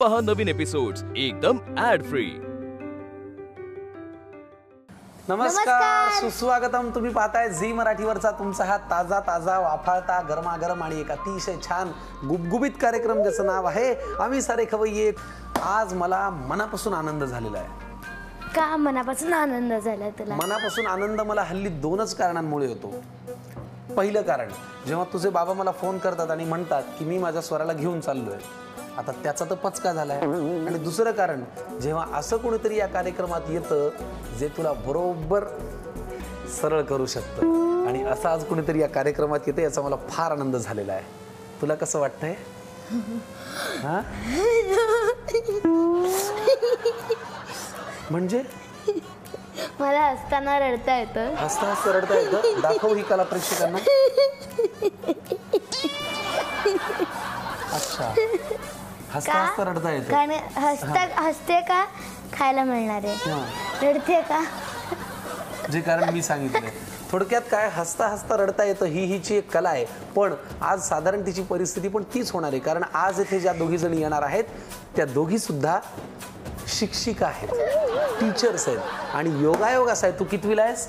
पहा नवीन एपिसोड्स एकदम add free. नमस्कार, सुस्वागतम। तुम्ही पाहताय झी मराठीवरचा तुमचा हा ताजा ताजा वाफाळता गरमागरम आणि एक अतिशय छान गुबगुबीत कार्यक्रम ज्याचं नाव आहे आम्ही सारे खवय्ये। आज मला मनापासून आनंद झालेला आहे। का मनापासून आनंद झाला तुला? मनापासून आनंद मला हल्ली दोनच कारणांमुळे होतो। पहिलं कारण, जेव्हा तुझे बाबा मला फोन करतात आणि म्हणतात की मी माझ्या स्वराला घेऊन चाललोय, आता त्याचा तर पचका झालाय। आणि दुसरं कारण, जेव्हा असं कोणीतरी या कार्यक्रमात येतं जे तुला बरोबर सरळ करू शकतं, आणि असं आज कोणीतरी या कार्यक्रमात येतं याचा मला फार आनंद झालेला आहे। तुला कसं वाटतंय? हा म्हणजे मला हसताना रडता येतं। हसता हसता रडता येतं? दाखव ही कला प्रेक्षकांना। अच्छा, हसता हसता रडता येतं? कारण हसते का खायला मिळणार आहे, रडते का? जे कारण मी सांगितलंय। थोडक्यात काय, हसता हसता रडता येतं ही हिची एक कला आहे। पण आज साधारण तिची परिस्थिती पण तीच होणार आहे, कारण आज इथे ज्या दोघी जणी येणार आहेत त्या दोघी सुद्धा शिक्षिका आहेत, टीचर्स आहेत। आणि योगायोग असा आहे, तू कितवीला आहेस?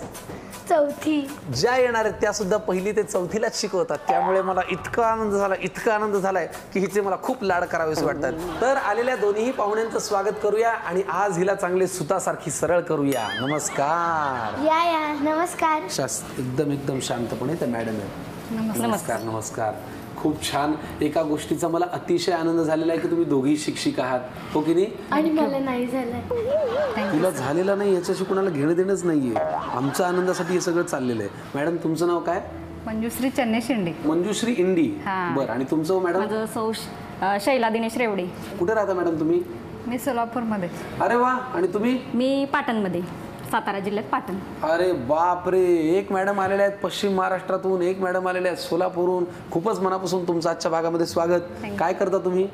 चौथी। ज्या येणार आहेत त्या सुद्धा पहिली ते चौथीलाच शिकवतात। त्यामुळे मला इतका आनंद झालाय की हिचे मला खूप लाड करावेसे वाटतात। तर आलेल्या दोन्ही पाहुण्यांचं स्वागत करूया आणि आज हिला चांगले सुतासारखी सरळ करूया। नमस्कार। या नमस्कार। एकदम शांतपणे त्या मॅडम आहेत। नमस्कार नमस्कार। खूप छान। एका गोष्टीचा मला अतिशय आनंद झालेला आहे की तुम्ही दोघी शिक्षिका आहात, हो की नाही? आणि मला नाही झालं। तुला झालेला नाही याच्याशी कुणाला घेणं देणंच नाहीये। आमच्या आनंदासाठी हे सगळं चाललेलं आहे। मॅडम, तुमचं नाव काय? मंजुश्री चन्ने शिंदे। मंजुश्री इंडी। बरं, आणि तुमचं मॅडम? माझं सौ शैला दिनेश रेवडे। कुठे राहता मॅडम तुम्ही? मी सोलापूरमध्ये। अरे वा। आणि तुम्ही? मी पाटणमध्ये, सातारा जिल्ह्यात पाटण। अरे बाप रे, एक मॅडम आलेल्या आहेत पश्चिम महाराष्ट्रातून, एक मॅडम आलेल्या आहेत सोलापूरहून। खूपच मनापासून तुमचं आजच्या भागामध्ये स्वागत। काय करता तुम्ही?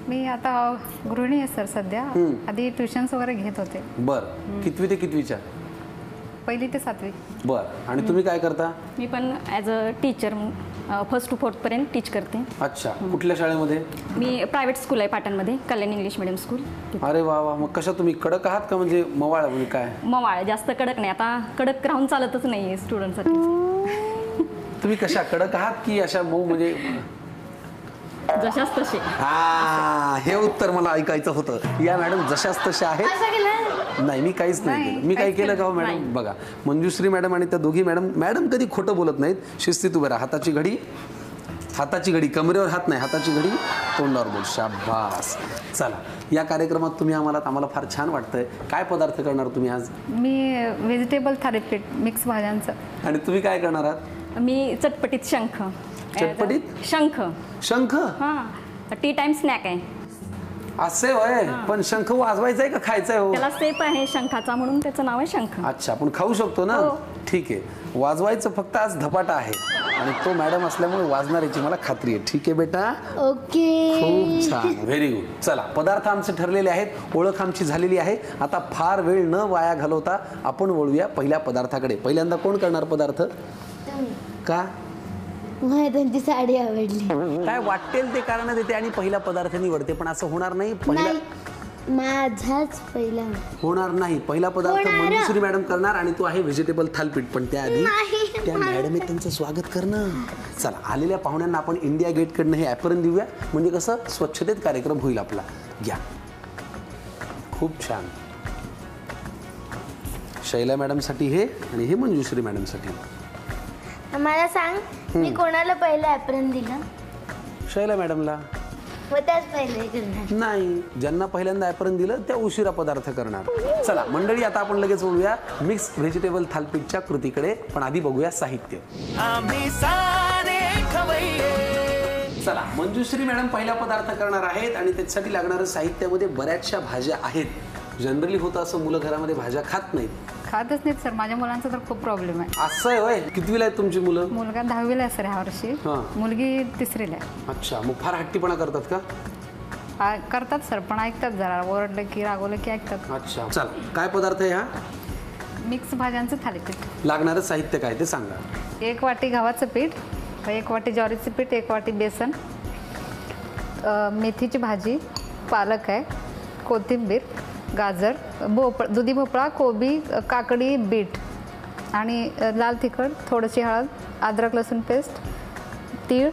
मी आता गृहिणी आहे सर सध्या। आधी ट्युशन्स वगैरे घेत होते। बरं, कितवी ते कितवीच्या? पहिली ते सातवी। बरं, आणि तुम्ही काय करता? मी पण as a teacher first to fourth पर्यंत टीच करते। अच्छा, कुठल्या शाळेमध्ये? मी प्रायव्हेट स्कूल आहे पाटणमध्ये, कल्याण इंग्लिश मिडियम स्कूल। अरे वा वा। मग कशा तुम्ही कडक आहात का, म्हणजे मवाळ म्हणजे काय? मवाळ, जास्त कडक नाही। आता कडक राहून चालतच नाही स्टुडंटसाठी। तुम्ही कशा कडक आहात की अशा मऊ, म्हणजे जशाच तसे? हा, हे उत्तर मला ऐकायचं होतं। या मॅडम जशाच तशा आहेत? नाही, मी काहीच नाही केलं। मी काय केलं का मॅडम? बघा, मंजुश्री मॅडम आणि त्या दोघी मॅडम कधी खोटं बोलत नाहीत। शिस्तीत उभे राहा, हाताची घडी कमरेवर हात नाही, हाताची घडी तोंडावर बोल। शाबास। चला, या कार्यक्रमात तुम्ही आम्हाला फार छान वाटतंय। काय पदार्थ करणार तुम्ही आज? मी व्हेजिटेबल थालीपीठ मिक्स भाज्यांचं। आणि तुम्ही काय करणार आहात? मी चटपटीत शंख। शंख? हां, टी टाइम स्नॅक आहे। असे होय? पण शंख वाजवायचा आहे का खायचा आहे? हो, त्याला सेप आहे शंखाचा, म्हणून त्याचं नाव आहे शंख। अच्छा, आपण खाऊ शकतो ना? ठीक आहे, वाजवायचं फक्त आज धपाटा आहे आणि तो मॅडम असल्यामुळे वाजणार याची मला खात्री आहे। ठीक आहे बेटा? ओके, खूप छान, व्हेरी गुड। चला, पदार्थ आमचे ठरलेले आहेत, ओळख आमची झालेली आहे। आता फार वेळ न वाया घालवता आपण वळूया पहिल्या पदार्थाकडे। पहिल्यांदा कोण करणार पदार्थ? का? मला त्यांची साडी आवडली। काय वाटेल ते कारण देते आणि पहिला पदार्थ निवडते, पण असं होणार नाही। माझाच पहिला होणार नाही। पहिला पदार्थ मंजुश्री मॅडम करणार आणि तो आहे व्हेजिटेबल थालीपीठ। पण त्याआधी त्या मॅडम त्यांचं स्वागत करणं। चला, आलेल्या पाहुण्यांना आपण इंडिया गेटकडनं हे ॲप्रन देऊया, म्हणजे कसं स्वच्छतेत कार्यक्रम होईल आपला। घ्या, खूप छान। शैला मॅडमसाठी हे, आणि हे मंजुश्री मॅडमसाठी। मला सांग, मी कोणाला पहिलं ॲप्रन दिलं? शैला मॅडमला। मग त्याच पहिले करणार? नाही, ज्यांना पहिल्यांदा ॲप्रन दिलं त्या उशिरा पदार्थ करणार। चला मंडळी, आता आपण लगेच वळूया मिक्स व्हेजिटेबल थालीपीठच्या कृतीकडे, पण आधी बघूया साहित्य। चला, मंजुश्री मॅडम पहिला पदार्थ करणार आहेत आणि त्याच्यासाठी लागणारं साहित्यामध्ये बऱ्याचशा भाज्या आहेत। जनरली होतं असं, मुलं घरामध्ये भाज्या खात नाहीत। खातच नाहीत सर, माझ्या मुलांचा तर खूप प्रॉब्लेम आहे। असं आहे होय? कितवीला आहेत तुमची मुलं? मुलगा 10वीला आहे सर ह्या वर्षी, मुलगी 3रीला आहे। अच्छा, मग फार हट्टीपणा करतात का? करतात सर, पण ऐकतात, जरा ओरडलं की रागवलं की ऐकतात। अच्छा, चला, काय पदार्थ आहे हा? मिक्स भाज्यांचं थालीपीठ। लागणारं साहित्य काय ते सांगा। 1 वाटी गव्हाचं पीठ, 1 वाटी ज्वारीचं पीठ, 1 वाटी बेसन, मेथीची भाजी, पालक आहे, कोथिंबीर, गाजर, दुधी भोपळा, कोबी, काकडी, बीट आणि लाल तिखट, थोडीशी हळद, अद्रक लसूण पेस्ट, तीळ,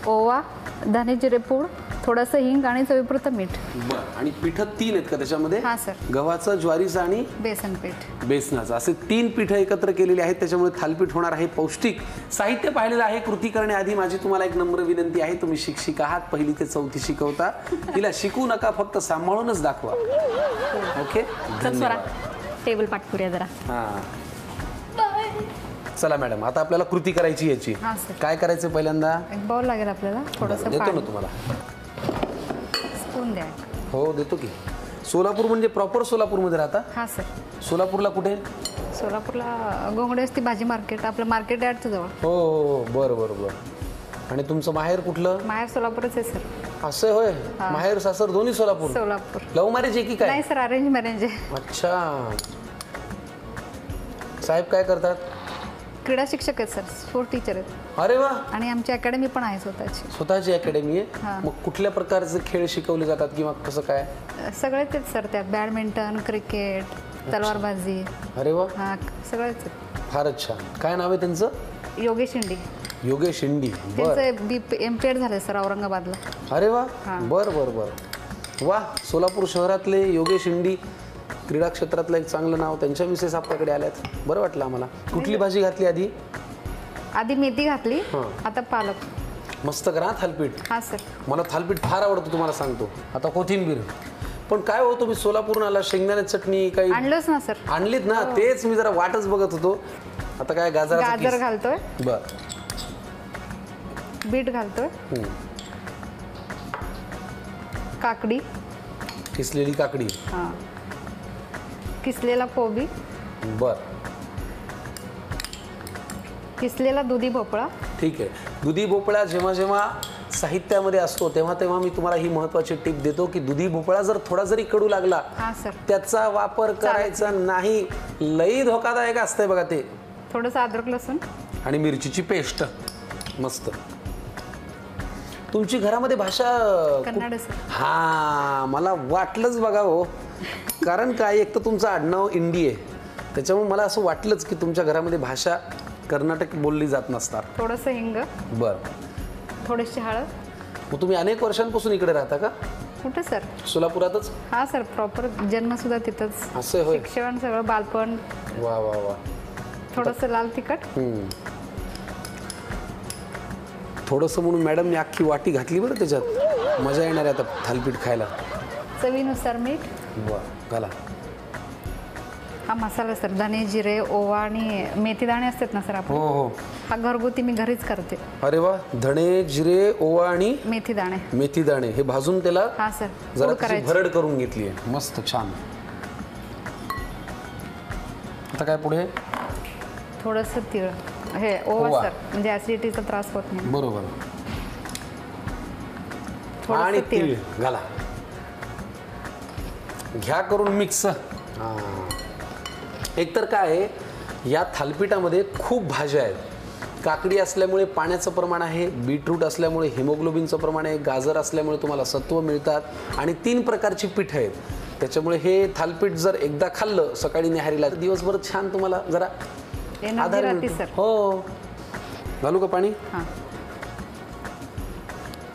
ओवा, धने जिरे पूड, थोडंसं हिंग आणि चवीपुरतं मीठ. बरं. आणि पिठं 3 आहेत का त्याच्यामध्ये? हां सर. गव्हाचं, ज्वारीचं आणि बेसन पीठ. बेसनाचं असे 3 पिठं एकत्र केलेली आहेत. त्याच्यामुळे थालीपीठ होणार आहे पौष्टिक. साहित्य पाहिलेलं आहे. कृती करण्याआधी माझी तुम्हाला एक नम्र विनंती आहे. तुम्ही शिक्षिका आहात, 1ली ते 4थी शिकवता. तिला शिकवू नका, फक्त सांभाळूनच दाखवा. ओके. टेबल पाठ करूया जरा. हां, चला मॅडम, आता आपल्याला कृती करायची याची. हां सर. काय करायचं पहिल्यांदा? एक बाउल लागेल आपल्याला, थोडंसं देतो ना पाणी. तुम्हाला. स्पून द्या. हो देतो की. सोलापूर म्हणजे प्रॉपर सोलापूरमध्ये राहता? हां सर. सोलापूरला कुठे? सोलापूरला गोंगडे असते भाजी मार्केट, आपलं मार्केट यार्डच्या जवळ. हो हो, बरं बरं बरं. आणि तुमचं माहेर कुठलं? माहेर सोलापूरच आहे सर. असं होय. माहेर सासर दोन्ही सोलापूर? सोलापूर. लव्ह मॅरेज आहे की काय? नाही सर, अरेंज मॅरेज आहे. अच्छा. साहेब काय करतात? क्रीडा शिक्षक आहेत सर, स्पोर्ट टीचर आहेत. अरे वा. आणि आमची अकॅडमी पण आहे स्वतःची. स्वतःची अकॅडमी आहे? हां. मग कुठल्या प्रकारचे खेळ शिकवले जातात किंवा कसं काय? सगळेच आहेत सर त्यात, बॅडमिंटन, क्रिकेट, तलवारबाजी. अरे वा, हां सगळेच आहेत. फारच छान. काय नाव आहे त्यांचं? योगेश इंडी. योगेश इंडी. बर. त्यांचं एमपीएड झालंय सर औरंगाबादला. अरे वा. हां. बर बर बर. वा, सोलापूर शहरातले योगेश इंडी, क्रीडा क्षेत्रातलं एक चांगलं नाव. त्यांच्या मिसेस आपल्याकडे आल्यात, बरं वाटलं आम्हाला. कुठली भाजी घातली आधी? आधी मेथी घातली, हां. आता पालक. मस्त करा थालपीठ. हां सर. मला थालपीठ फार आवडतं, तुम्हाला सांगतो. आता कोथिंबीर. पण काय हो, तुम्ही सोलापूरून आला, शेंगदाण्याची चटणी काही आणलंच ना सर. आणलीत ना? तेच मी जरा वाटच बघत होतो. आता काय गाजर घालतोय, बर. बीट घालतोय, काकडी, किसलेली काकडी. हां, किसलेला कोबी, बर. किसलेला दुधी भोपळा. ठीक आहे. दुधी भोपळा जेव्हा जेव्हा साहित्यामध्ये असतो तेव्हा तेव्हा मी तुम्हाला ही महत्वाची टिप देतो की दुधी भोपळा जर थोडा जरी कडू लागला, हां सर, त्याचा वापर करायचा नाही. लई धोकादायक असतंय बघा ते. थोडंसं अद्रक लसूण आणि मिरचीची पेस्ट. मस्त. तुमची घरामध्ये भाषा कन्नड सर. हा, मला वाटलंच बघा हो. कारण काय, एक तर तुमचं आडनाव इंडी आहे, त्याच्यामुळे मला असं वाटलंच की तुमच्या घरामध्ये भाषा कर्नाटक बोलली जात नसणार. थोडंसं हिंग, बर. थोडीशी हळद. मग तुम्ही अनेक वर्षांपासून इकडे राहता का? कुठे सर? सोलापुरातच? हां सर, प्रॉपर जन्म सुद्धा तिथंच. असं होय. शिक्षण सगळं, बालपण. वा वा वा. थोडंसं लाल तिखट. थोडंसं म्हणून मॅडम मी अख्खी वाटी घातली बरं त्याच्यात. मजा येणार आहे आता थालपीठ खायला. चवीनुसार मीठ. वा, घाला. हा मसाला सर, धने जिरे, ओवा आणि मेथी दाणे असतात ना सर आपण. हो हो. हा घरगुती मी घरीच करते. अरे वा. धणे जिरे, ओवा आणि मेथी दाणे. मेथी दाणे हे भाजून त्याला हा सर, जरा पूड करायची. भरड करून घेतली आहे. मस्त छान. आता काय पुढे? थोडंसं तीळ, हे ओवा ओवा. सर, म्हणजे ऍसिडिटीचा त्रास होत नाही. बरोबर. थोडंसं आणि तीळ. तीळ घाला. घ्या करून मिक्स. एकतर काय आहे, या थालपीठामध्ये खूप भाज्या आहेत. काकडी असल्यामुळे पाण्याचं प्रमाण आहे, बीटरूट असल्यामुळे हिमोग्लोबिनचं प्रमाण आहे, गाजर असल्यामुळे तुम्हाला सत्व मिळतात आणि 3 प्रकारची पीठं आहेत. त्याच्यामुळे हे थालपीठ जर एकदा खाल्लं सकाळी न्याहारीला, दिवसभर छान तुम्हाला जरा एनर्जी आधार राहते मिळतो. सर. हो. घालू का पाणी? हां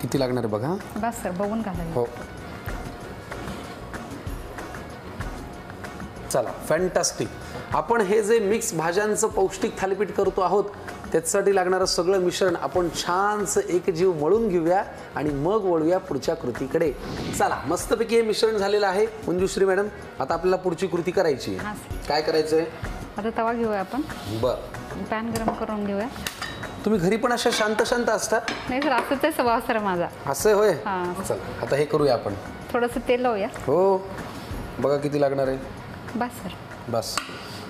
किती लागणार आहे बघा. बस सर, बघून घाला. हो. चला, फॅन्टास्टिक. आपण हे जे मिक्स भाज्यांचं पौष्टिक थालीपीठ करतो आहोत, त्याच्यासाठी लागणारं सगळं मिश्रण आपण छानसं एकजीव मळून घेऊया आणि मग वळूया पुढच्या कृतीकडे. चला, मस्तपैकी हे मिश्रण झालेलं आहे. मंजुश्री मॅडम, आता आपल्याला पुढची कृती करायची आहे. काय करायचं आहे? आता तवा घेऊया आपण. बरं. पॅन गरम करून घेऊया. तुम्ही घरी पण अशा शांत शांत असता? नाही सर, असंच आहे स्वभाव सर माझा. असं होय. हां. चला, आता हे करूया आपण. थोडंसं तेल लावूया. हो. बघा किती लागणार आहे. बस सर. बस.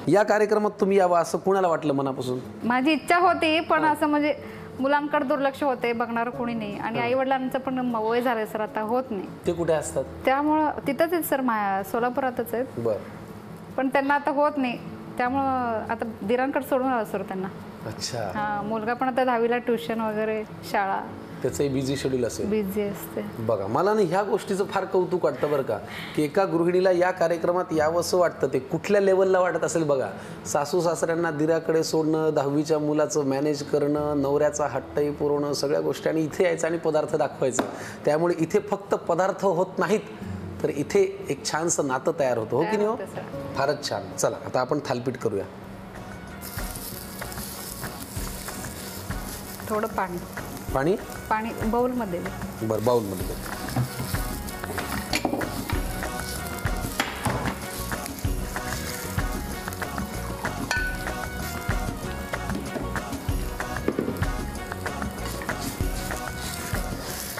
या कार्यक्रमात तुम्ही यावं असं कुणाला वाटलं मनापासून? माझी इच्छा होती, पण असं म्हणजे मुलांकडे दुर्लक्ष होते, बघणार कोणी नाही. आणि आई वडिलांचं पण वय झालंय सर, आता होत नाही. ते कुठे असतात? त्यामुळं तिथंच आहेत सर, सोलापुरातच आहेत. बरं. पण त्यांना आता होत नाही, त्यामुळं आता दिरांकडे सोडून आला सर त्यांना. अच्छा. हां, मुलगा पण आता 10वीला, ट्युशन वगैरे, शाळा. त्याचंही बिझी शेड्यूल असेल. बिझी असते. बघा मला ना ह्या गोष्टीचं फार कौतुक वाटतं बरं का, की एका गृहिणीला या कार्यक्रमात यावंसं वाटतं. ते कुठल्या लेवलला वाटत असेल बघा. सासू सासऱ्यांना दिराकडे सोडणं, 10वीच्या मुलाचं मॅनेज करणं, नवऱ्याचा हट्टही पुरवणं, सगळ्या गोष्टी, आणि इथे यायचं आणि पदार्थ दाखवायचं. त्यामुळे इथे फक्त पदार्थ होत नाहीत, तर इथे एक छानसं नातं तयार होतं. हो की नाही हो? फारच छान. चला आता आपण थालीपीठ करूया. थोडं पाणी पाणी पाणी बाउलमध्ये. बरं, बाउलमध्ये दे.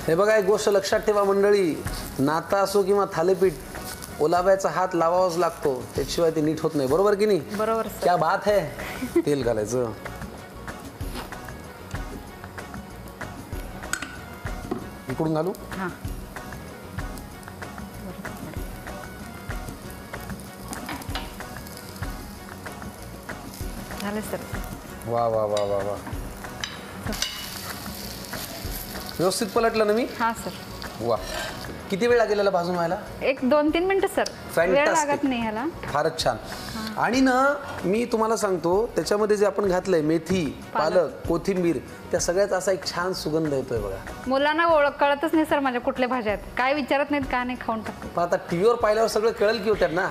हे बघा, एक गोष्ट लक्षात ठेवा मंडळी, नाता असो किंवा थालीपीठ, ओलाव्याचा हात लावावाच लागतो, त्याशिवाय ते नीट होत नाही. बरोबर की नाही? बरोबर. क्या बात है. तेल घालायचं. इकडून घालू. हां, झालं सर. वा वा वा वा वा. व्यवस्थित पलटलं ना मी? हां सर. वा. किती वेळ लागेल भाजून व्हायला? एक 2-3 मिनिटं सर. वेळ लागत नाही ह्याला. फारच छान. आणि ना मी तुम्हाला सांगतो, त्याच्यामध्ये जे आपण घातलंय मेथी, पालक, कोथिंबीर, त्या सगळ्याचा असा एक छान सुगंध येतोय बघा. मुलांना ओळख कळतच नाही सर माझ्या कुठल्या भाज्या आहेत, काय विचारत नाहीत, का नाही, खाऊन टाकतो. पण आता टीव्हीवर पाहिल्यावर सगळं कळेल की हो त्यांना.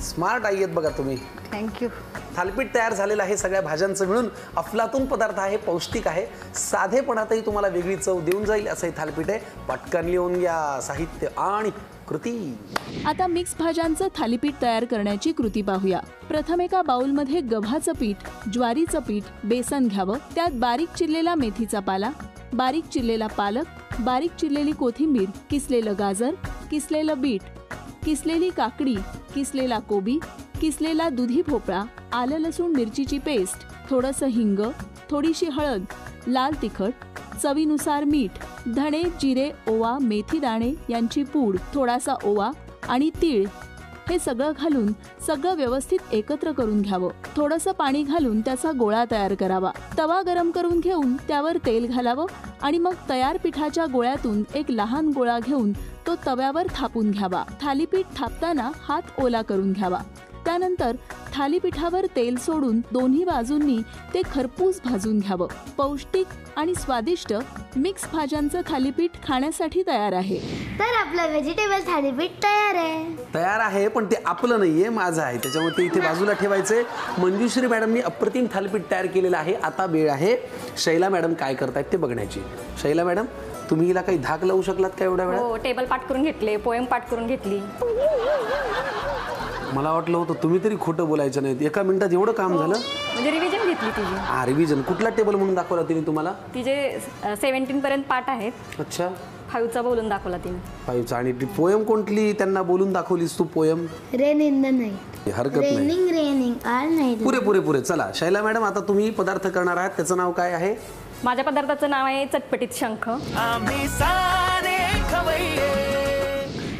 स्मार्ट आई आहेत बघा तुम्ही. थँक्यू. थालीपीठ तयार झालेलं आहे सगळ्या भाज्यांचं मिळून. अफलातून पदार्थ आहे, पौष्टिक आहे, साधेपणातही तुम्हाला वेगळी चव देऊन जाईल असं हे थालीपीठ आहे. पटकन लिहून घ्या साहित्य आणि कृती. आता मिक्स भाज्यांचं थालीपीठ तयार करण्याची कृती पाहूया. प्रथम एका बाउलमध्ये गव्हाचं पीठ, ज्वारीचं पीठ, बेसन घ्यावं. त्यात बारीक चिरलेला मेथीचा पाला, बारीक चिरलेला पालक, बारीक चिरलेली कोथिंबीर, किसलेलं गाजर, किसलेलं बीट, किसलेली काकडी, किसलेला कोबी, किसलेला दुधी भोपळा, आलं लसूण मिरचीची पेस्ट, थोडंसं हिंग, थोडीशी हळद, लाल तिखट, चवीनुसार मीठ, धणे, जिरे, ओवा, मेथी दाणे यांची पूड, थोडासा ओवा आणि तीळ हे सगळं घालून सगळं व्यवस्थित एकत्र करून घ्यावं. थोडंसं पाणी घालून त्याचा गोळा तयार करावा. तवा गरम करून घेऊन त्यावर तेल घालावं आणि मग तयार पिठाच्या गोळ्यातून एक लहान गोळा घेऊन तो तव्यावर थापून घ्यावा. थालीपीठ थापताना हात ओला करून घ्यावा. त्यानंतर थालीपीठावर तेल सोडून दोन्ही बाजूंनी ते खरपूस भाजून घ्यावं. पौष्टिक आणि स्वादिष्ट मिक्स भाज्यांचं थालीपीठ खाण्यासाठी तयार आहे. तर आपलं व्हेजिटेबल थालीपीठ तयार आहे. तयार आहे, पण ते आपलं नाहीये, माझं आहे, त्याच्यामुळे ते इथे बाजूला ठेवायचंय. मंजुश्री मॅडमनी अप्रतिम थालीपीठ तयार केलेलं आहे. आता वेळ आहे शैला मॅडम काय करतायत ते बघण्याची. शैला मॅडम, तुम्ही हिला काही धाक लावू शकलात का एवढ्या वेळात? हो, टेबल पाठ करून घेतले, पोएम पाठ करून घेतली. मला वाटलं होतं तुम्ही तरी खोटं बोलायचं नाहीत. एका मिनिटात एवढं काम झालं? म्हणजे रिव्हिजन घेतली तिची. हा, रिव्हिजन. कुठला टेबल म्हणून दाखवला तिने तुम्हाला? तिचे 17 पर्यंत पाठ आहेत. अच्छा. 5चा बोलून दाखवला तिने. 5चा. आणि ती पोयम कोणती त्यांना बोलून दाखवलीस तू poem? Rain in the night. हरकत नाही. Raining raining all night. पुरे पुरे पुरे. चला शैला मॅडम, आता तुम्ही पदार्थ करणार आहात, त्याचं नाव काय आहे? माझ्या पदार्थाचं नाव आहे चटपटीत शंख.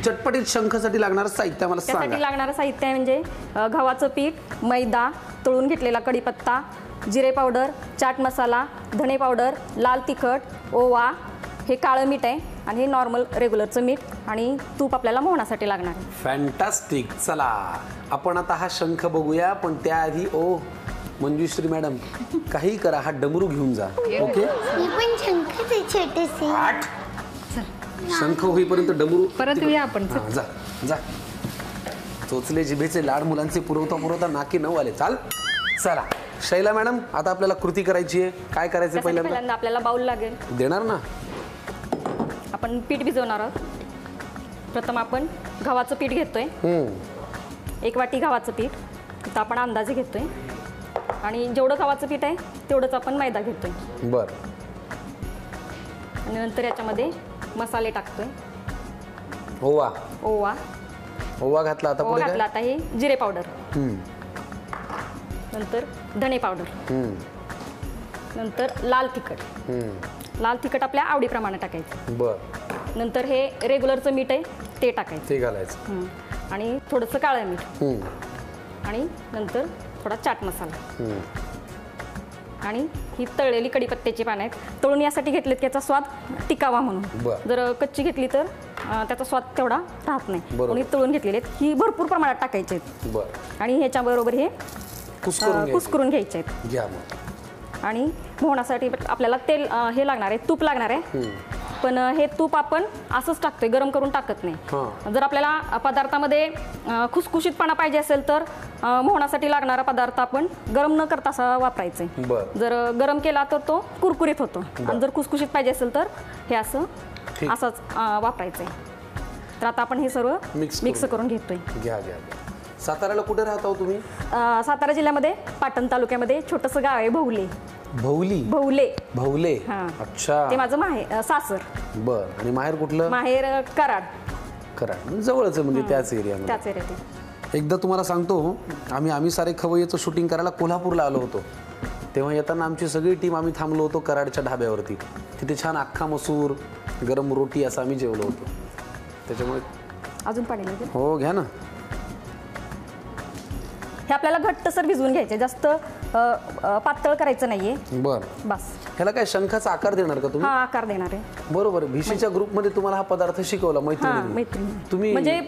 चटपटीत शंखसाठी लागणारं साहित्य मला त्यासाठी सांगा. लागणारं साहित्य आहे म्हणजे गव्हाचं पीठ, मैदा, तळून घेतलेला कढीपत्ता, जिरे पावडर, चाट मसाला, धणे पावडर, लाल तिखट, ओवा, हे काळं मीठ आहे आणि हे नॉर्मल रेग्युलरचं मीठ आणि तूप आपल्याला मोहनासाठी लागणार आहे. फॅन्टास्टिक. चला आपण आता हा शंख बघूया, पण त्याआधी ओ मंजुश्री मॅडम काही करा, हा डमरू घेऊन जा. ओके. ही पण शंखच आहे छोटीशी. शंख होईपर्यंत डमरू परत येऊया आपण. हा, जा जा. चोचले जिभेचे लाड मुलांचे पुरवता नाकी नऊ आले. चाल. चला शैला मॅडम, आता आपल्याला कृती करायची आहे. काय करायचं त्यासाठी पहिल्यांदा? पहिल्यांदा आपल्याला बाऊल लागेल. देणार ना? आपण पीठ भिजवणार आहोत. प्रथम आपण गव्हाचं पीठ घेतोय. 1 वाटी गव्हाचं पीठ इथं आपण अंदाजे घेतोय आणि जेवढं गव्हाचं पीठ आहे तेवढंच आपण मैदा घेतोय. बर. आणि नंतर याच्यामध्ये मसाले टाकतोय. ओवा. ओवा घातला. आता ओवा पुढे घातला. आता हे जिरे पावडर, हम्म. नंतर धणे पावडर, हम्म. नंतर लाल तिखट. हम्म. लाल तिखट आपल्या आवडीप्रमाणे टाकायचं. बर. नंतर हे रेग्युलरचं मीठ आहे ते टाकायचं. ते घालायचं. आणि थोडंसं काळं मीठ हम्म. आणि नंतर थोडा चाट मसाला. आणि ही तळलेली कढीपत्त्याची पानं आहेत. तळून यासाठी घेतलेत की याचा स्वाद टिकावा म्हणून. बरं. जर कच्ची घेतली तर त्याचा स्वाद तेवढा राहत नाही. बरोबर. म्हणून ही तळून घेतलेली आहेत. ही भरपूर प्रमाणात टाकायचे आहेत बरं. आणि ह्याच्याबरोबर हे कुस्करून कुस्करून घ्यायचे आहेत. घ्या मग. आणि मोहनासाठी आपल्याला तेल हे लागणार आहे, तूप लागणार आहे. पण हे तूप आपण असंच टाकतोय, गरम करून टाकत नाही. जर आपल्याला पदार्थामध्ये खुसखुशीतपणा पाहिजे असेल तर मोहनासाठी लागणारा पदार्थ आपण गरम न करता असा वापरायचा आहे. बरं. जर गरम केला तर तो कुरकुरीत होतो आणि जर खुसखुशीत पाहिजे असेल तर हे असंच वापरायचं आहे. तर आता आपण हे सर्व मिक्स करून घेतोय. घ्या घ्या. साताऱ्याला कुठे राहता हो तुम्ही? सातारा जिल्ह्यामध्ये पाटण तालुक्यामध्ये छोटंसं गाव आहे भवले. भवले. हां. अच्छा. ते माझं सासर. बर. आणि माहेर कुठलं? माहेर कराड. जवळच आहे म्हणजे त्याच एरियामध्ये. एकदा तुम्हाला सांगतो, आम्ही सारे खवय्येचं शूटिंग करायला कोल्हापूरला आलो होतो. तेव्हा येताना आमची सगळी टीम आम्ही थांबलो होतो कराडच्या ढाब्यावरती. तिथे छान अख्खा मसूर, गरम रोटी असं आम्ही जेवलो होतो. त्याच्यामुळे अजून पाणी लागेल. हो घ्या ना. हे आपल्याला घट्टसर भिजवून घ्यायचे, जास्त पातळ करायचं नाहीये. बरं. बस. ह्याला काय शंखाचा आकार देणार का तुम्ही? हा आकार देणार आहे. बरोबर. भिशीच्या ग्रुपमध्ये तुम्हाला हा पदार्थ शिकवला मैत्रिणी? तुम्ही म्हणजे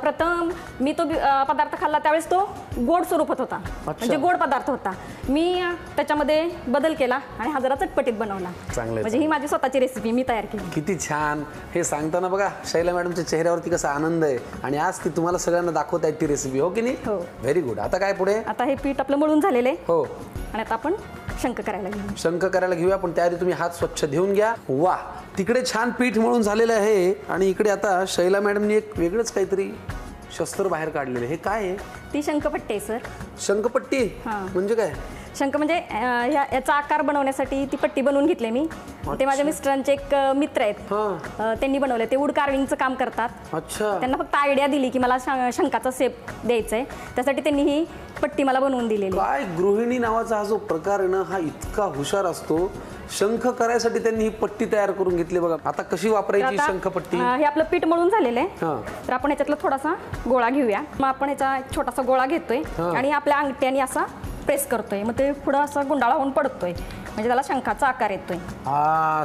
प्रथम मी तो पदार्थ खाल्ला त्यावेळेस तो गोड स्वरूपात होता, म्हणजे गोड पदार्थ होता. मी त्याच्यामध्ये बदल केला आणि हा जरा चटपटीत बनवला. म्हणजे ही माझी स्वतःची रेसिपी मी तयार केली. किती छान. हे सांगताना बघा शैला मॅडमच्या चेहऱ्यावरती कसा आनंद आहे आणि आज ती तुम्हाला सगळ्यांना दाखवत आहेत ती रेसिपी. हो की नाही? हो. Very good. आता काय पुढे? आता हे पीठ आपलं मळून झालेलं आहे. हो. आणि आता आपण शंख करायला घेऊ. शंख करायला घेऊया, पण त्याआधी तुम्ही हात स्वच्छ धुवून घ्या. वा, तिकडे छान पीठ मळून झालेलं आहे आणि इकडे आता शैला मॅडमनी एक वेगळंच काहीतरी शस्त्र बाहेर काढलेलं. हे काय आहे? ती शंखपट्टी आहे सर. शंखपट्टी म्हणजे काय? शंख म्हणजे याचा आकार बनवण्यासाठी ती पट्टी बनवून घेतली मी. ते माझ्या मिस्टरांचे एक मित्र आहेत, त्यांनी बनवले. ते वूड कार्विंगचं काम करतात. अच्छा. त्यांना फक्त आयडिया दिली की मला शंखाचा शेप द्यायचा आहे, त्यासाठी त्यांनी ही पट्टी मला बनवून दिलेली. काय गृहिणी नावाचा हा जो प्रकार आहे ना, हा इतका हुशार असतो. शंख करायसाठी त्यांनी ही पट्टी तयार करून घेतली. बघा आता कशी वापरायची शंखपट्टी. हे आपलं पीठ मळून झालेलं आहे. तर आपण ह्याच्यातला थोडासा गोळा घेऊया. मग आपण ह्याचा छोटासा गोळा घेतोय आणि आपल्या अंगठ्याने असा प्रेस करतोय. मग ते पुढे असा गुंडाळा होऊन पडतोय, म्हणजे त्याला शंखाचा आकार येतोय.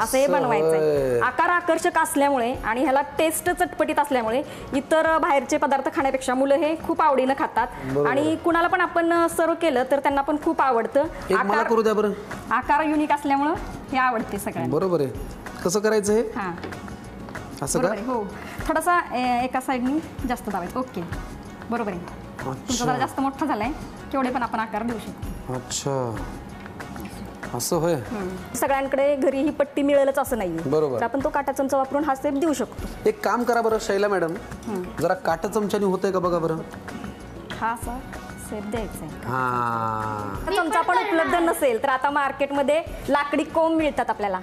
असं हे बनवायचंय. आकार आकर्षक असल्यामुळे आणि ह्याला टेस्ट चटपटीत असल्यामुळे इतर बाहेरचे पदार्थ खाण्यापेक्षा मुलं हे खूप आवडीनं खातात. आणि कुणाला पण आपण सर्व केलं तर त्यांना पण खूप आवडतं. मला करू द्या बरं. आकार युनिक असल्यामुळं हे आवडते सगळ्यांना. बरोबर आहे. कसं करायचं हे? असं का? हो. थोडासा एका साईडनी जास्त दाबायचं. ओके, बरोबर आहे. तुमचा जरा जास्त मोठा झालाय, केवढे पण आपण आकार देऊ शकतो. अच्छा, असं होय. सगळ्यांकडे घरी ही पट्टी मिळेलच असं नाहीये. बरोबर. तर आपण तो काटा चमचा वापरून हा शेप देऊ शकतो. एक काम करा बरं शैला मॅडम, जरा काटा चमच्याने होतंय का बघा बरं. हा असा शेप द्यायचा आहे. चमचा पण उपलब्ध नसेल तर आता मार्केटमध्ये लाकडी कोंब मिळतात आपल्याला,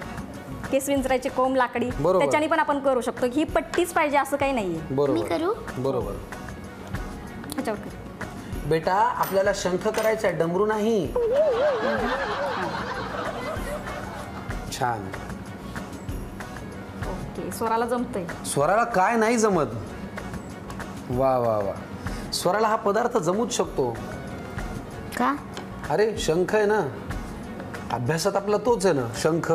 केस विंचरायचे कोंब लाकडी, त्याच्याने पण आपण करू शकतो. ही पट्टीच पाहिजे असं काही नाहीये. बरोबर बरोबर. ह्याच्यावर बेटा आपल्याला शंख करायचा आहे, डमरू नाही. छान. ओके, स्वराला जमतंय. स्वराला काय नाही जमत. वा वा वा. स्वराला हा पदार्थ जमूच शकतो का? अरे शंख आहे ना, अभ्यासात आपला तोच आहे ना शंख.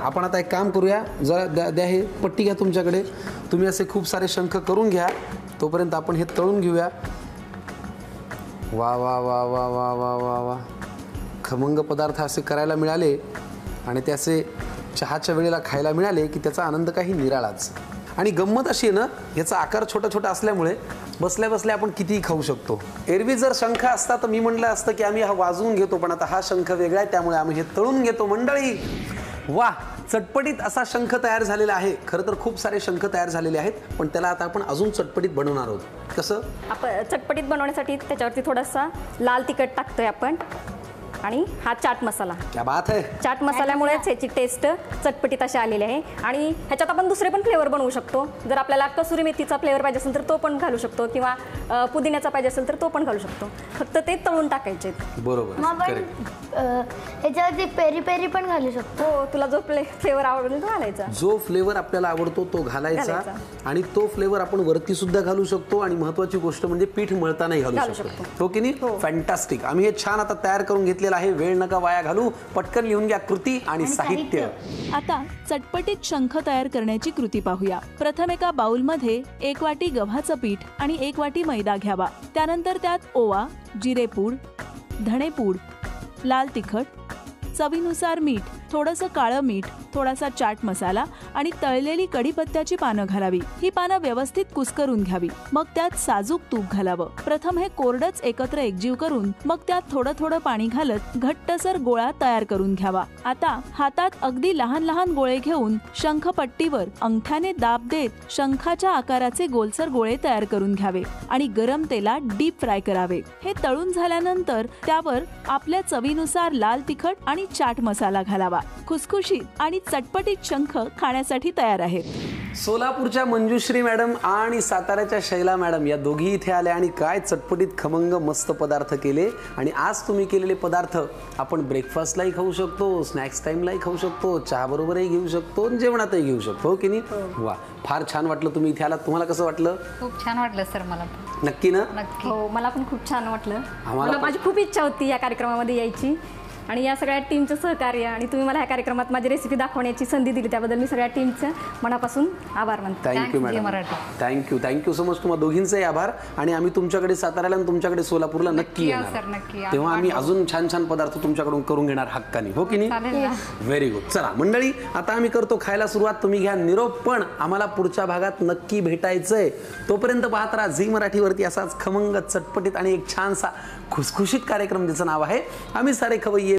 आपण आता एक काम करूया, जरा द्या हे पट्टी घ्या तुमच्याकडे. तुम्ही असे खूप सारे शंख करून घ्या, तोपर्यंत आपण हे तळून घेऊया. वा वा वा वा वा वा वा वा. खमंग पदार्थ असे करायला मिळाले आणि ते असे चहाच्या वेळेला खायला मिळाले की त्याचा आनंद काही निराळाच. आणि गंमत अशी आहे ना, याचा आकार छोटा छोटा असल्यामुळे बसल्या बसल्या आपण कितीही खाऊ शकतो. एरवी जर शंख असता तर मी म्हटलं असतं की आम्ही हा वाजवून घेतो, पण आता हा शंख वेगळा आहे त्यामुळे आम्ही हे तळून घेतो. मंडळी वा, चटपटीत असा शंख तयार झालेला आहे. खरं तर खूप सारे शंख तयार झालेले आहेत, पण त्याला आता आपण अजून चटपटीत बनवणार आहोत. कसं? आपण चटपटीत बनवण्यासाठी त्याच्यावरती थोडासा लाल तिखट टाकतोय आपण आणि हा चाट मसाला. क्या बात है. चाट मसाल्यामुळेच ह्याची टेस्ट चटपटीत अशी आलेली आहे. आणि ह्याच्यात आपण दुसरे पण फ्लेवर बनवू शकतो. जर आपल्याला कसुरी मेथीचा फ्लेवर पाहिजे असेल तर तो पण घालू शकतो, किंवा पुदिन्याचा पाहिजे असेल तर तो पण घालू शकतो. फक्त ते तळून टाकायचे. बरोबर. ह्याच्यावरती पेरी पेरी पण घालू शकतो. हो, तुला जो फ्लेवर आवडतो तो घालायचा. जो फ्लेवर आपल्याला आवडतो तो घालायचा. आणि तो फ्लेवर आपण वरती सुद्धा घालू शकतो. आणि महत्वाची गोष्ट म्हणजे पीठ मळतानाही घालू शकतो. हो की नाही? फॅन्टास्टिक. आम्ही हे छान आता तयार करून घेतलेलं दिलेला आहे, वेळ नका वाया घालू, पटकन लिहून घ्या कृती आणि साहित्य. आता चटपटीत शंख तयार करण्याची कृती पाहूया. प्रथम एका बाउलमध्ये 1 वाटी गव्हाचं पीठ आणि 1 वाटी मैदा घ्यावा. त्यानंतर त्यात ओवा, जिरेपूड, धणेपूड, लाल तिखट, चवीनुसार मीठ, थोडंसं काळं मीठ, थोडासा चाट मसाला आणि तळलेली कढीपत्त्याची पानं घालावी. ही पानं व्यवस्थित कुस्करून घ्यावी. मग त्यात साजूक तूप घालावं. प्रथम हे कोरडंच एकत्र एकजीव करून मग त्यात थोडं थोडं पाणी घालत घट्टसर गोळा तयार करून घ्यावा. आता हातात अगदी लहान लहान गोळे घेऊन शंखपट्टीवर अंगठ्याने दाब देत शंखाच्या आकाराचे गोलसर गोळे तयार करून घ्यावे आणि गरम तेलात डीप फ्राय करावे. हे तळून झाल्यानंतर त्यावर आपल्या चवीनुसार लाल तिखट आणि चाट मसाला घालावा. खुसखुशीत आणि चटपटीत शंख खाण्यासाठी तयार आहेत. सोलापूरच्या मंजुश्री मॅडम आणि साताऱ्याच्या शैला मॅडम या दोघी इथे आल्या आणि काय चटपटीत खमंग मस्त पदार्थ केले. आणि आज तुम्ही केलेले पदार्थ आपण ब्रेकफास्टलाही खाऊ शकतो, स्नॅक्स टाइमलाही खाऊ शकतो, चहा बरोबरही घेऊ शकतो, जेवणातही घेऊ शकतो, हो की नाही? वा, फार छान वाटलं तुम्ही इथे आलात. तुम्हाला कसं वाटलं? खूप छान वाटलं सर मला. नक्की ना? नक्की. हो, मला पण खूप छान वाटलं. आम्हाला माझी खूप इच्छा होती या कार्यक्रमामध्ये यायची आणि या सगळ्या टीमचं सहकार्य आणि तुम्ही मला ह्या कार्यक्रमात माझी रेसिपी दाखवण्याची संधी दिली त्याबद्दल मी सगळ्या टीमचं मनापासून आभार मानते. Thank you madam. Thank you so much. तुम्हाला दोघींचेही आभार. आणि आम्ही तुमच्याकडे साताऱ्याला आणि तुमच्याकडे सोलापूरला नक्की येणार. तेव्हा आम्ही अजून छान छान पदार्थ तुमच्याकडून करून घेणार हक्कानी, हो की नाही? Very good. चला मंडळी, आता आम्ही करतो खायला सुरुवात. तुम्ही घ्या निरोप, पण आम्हाला पुढच्या भागात नक्की भेटायचंय. तोपर्यंत पाहत राहा झी मराठीवरती असाच खमंग चटपटीत आणि एक छानसा खुसखुशीत कार्यक्रम, ज्याचं नाव आहे आम्ही सारे खवय्ये.